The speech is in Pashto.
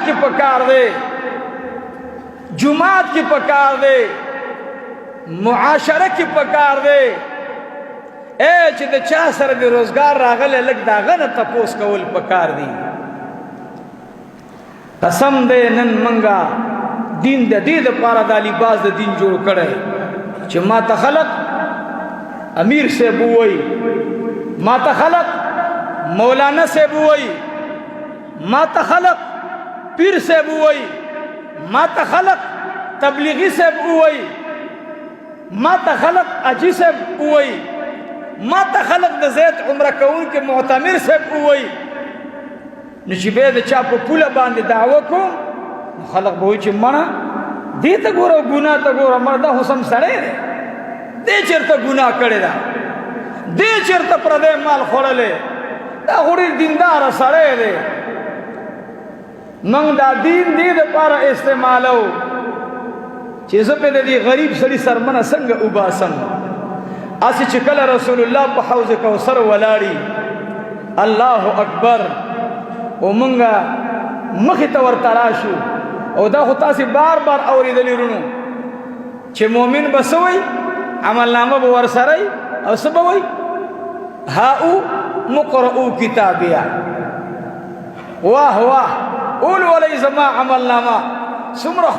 کی پکار دے جماعت کی پکار دے معاشرہ کی پکار دے اے چې د چا سره د روزګار راغلی لږ د هغه نه تپوس کول پکار دي قسم دی نن منګه دین د دې دپاره دا لباس د دین جوړ کړی چې ما ته خلق امیر صاحب ووایي ما ته خلق مولانا صاحب ووایي ما ته خلق پیر صاحب ووایي ما ته خلق تبلیغی صاحب ووایي ما ته خلق اجي صاحب ووایي ما ته خلق د زید عمره کوونکي معتمر صاحب ووایي نو چې بیا د چا په پوله باندې دعوه کوم نو خلق به وایي چې مړه دې ته ګوره ګناه ته ګوره مړه دا خو سم سړی دی دې چېرته ګناه کړې ده دې چېرته پردی مال خوړلی دا خو ډېر دینداره سړی دی موږ دا دین دې دپاره استعمالو چې زه پې د دې غریب سړي سرمنه څنګه وباسم اسی چې کله رسول الله په حوض کوثر ولاړي الله اکبر او مونږه مخې ته ورته راشو او دا خو تاسې بار بار اورېدلي رونو چې مؤمن به څه وایي عملنامه به ورسره وي او څه به وایي هاؤ مقرؤ کتابیه واه واه اولولئ زما عملنامه څومره